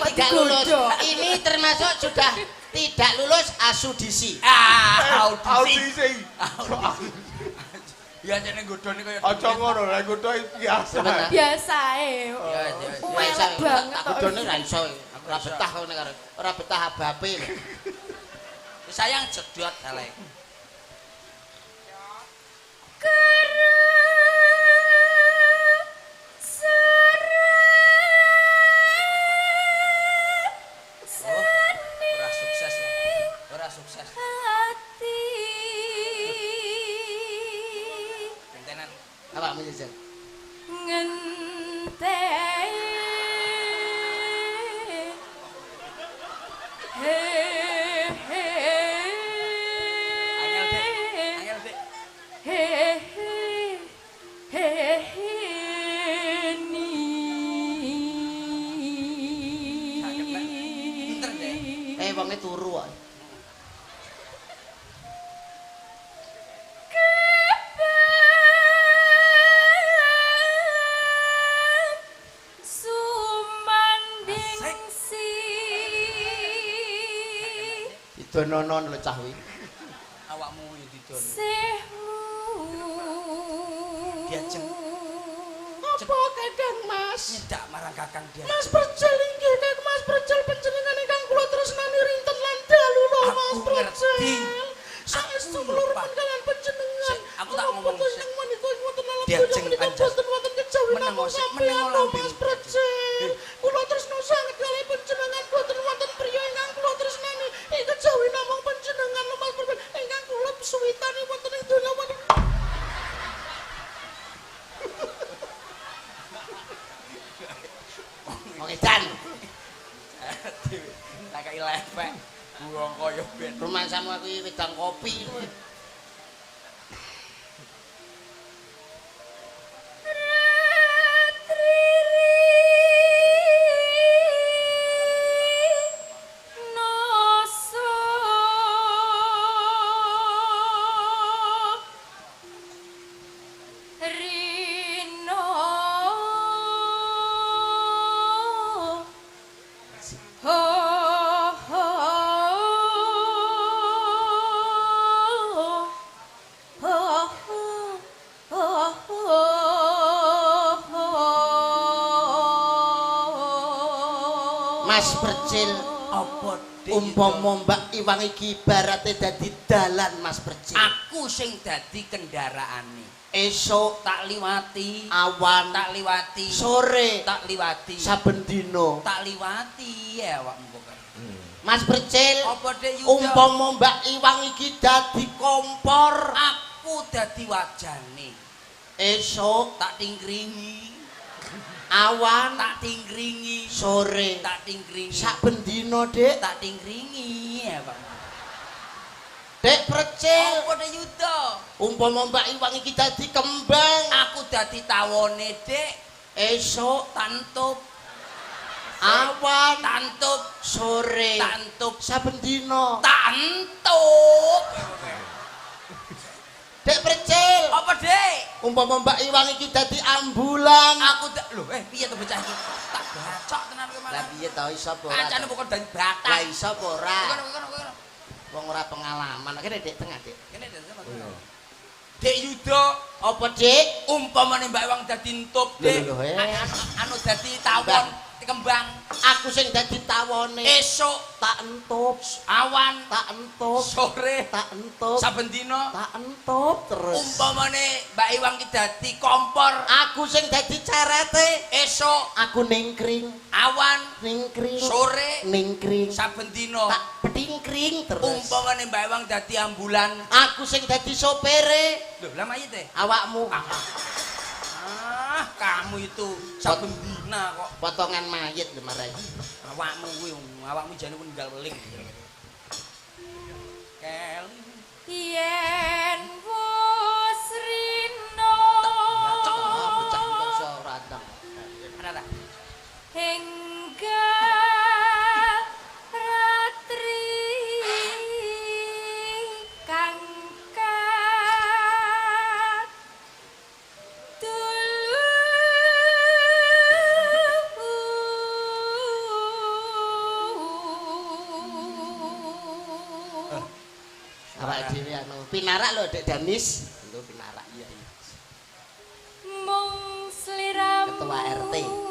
tidak lulus. Ini termasuk sudah tidak lulus asudisi. Audisi. Ya jane godhone kaya Aja ngono, lek godho biasa. Biasae. Biasa banget kok. Godhone ra iso. Ora betah ngene karo. Ora betah abape lho. sayang jedot dalek. Sukses. Hati. Gentenan. Apa menyejen? Ngenteni. Angel Dik. Pinter deh. Wonge turu kok. Dononon lho cah kuwi. Awakmu ya didon. Diajeng. Apa Kakang Mas? Nyedak marang Kakang dia. Mas Percel inggih Kang Mas Percel panjenengan ingkang kula tresnani rinten lan dalu lho Mas Percel. Saestu kula remen kalian panjenengan. Aku tak ngomong sik. Diajeng anjas. Wonten kejawi namung meneng Mas Percel. Kula tresno sanget kalian panjenengan boten wonten priya ingkang kula tresnani. Kejawi namung panjenengan Mas Percel ingkang kula suwitani wonten ing donya wonten. Oke, Dan. Tak kei lepek. Buang koyo ben. Rumah sama aku wedang kopi. Mas Percil Apa umpama Mbak Iwang iki ibarate dadi dalan Mas Percil. Aku sing dadi kendaraane. Esuk Tak liwati, awan tak liwati, sore tak liwati, saben dina. tak liwati ya awakmu kok. Mas Percil Apa Dek Yuda? umpama Mbak Iwang iki dadi kompor, Aku dadi wajane. esuk Tak tingkringi, awan tak tingkringi, sore tak tingkringi, saben dina Dek. tak tingkringi ya Pak. Dek Percil Apa Dek Yuda? umpama Mbak Iwang iki dadi kembang, Aku dadi tawone Dek, esuk tantup, awan tantup, sore tantup, saben dina. tantup. Dek Percil Apa Dek? umpama Mbak Iwang iki dadi ambulan. Aku lho piye to bocah iki? Tak bacok tenan kowe Lah malah. piye to iso apa ora? Kancane pokok dadi Lah batak. iso apa ora? Kono. Wong ora pengalaman. Kene Dek tengah Dek. Kene Dek Yuda, Apa Dek? umpamane Mbak Ewang dadi entup, Dek. Lho, Anu dadi tawon, kembang. Aku sing dadi tawone. Esuk Tak entup, awan, tak entup, sore, tak entup, saben dina. tak entup terus. Umpamane Mbak Ewang ki dadi kompor, Aku sing dadi cerete. esuk Aku ningkring, awan, ningkring, sore, ningkring, saben dina. tak petingkring terus. Umpamane Mbak Ewang dadi ambulan. Aku sing dadi sopere. Lho, lah mayite. Awakmu Kamu itu saben dina kok. potongan mayit lho marai. Awakmu kuwi, awakmu jane ninggal weling. Kel. Yen wis rino Bocah kok iso ratang. Ana ta? hingga ratri kangka dulu awak dhewe anu pinarak lho Dek Danis. Lho pinarak. Iya iya. mung sliramu Ketua RT.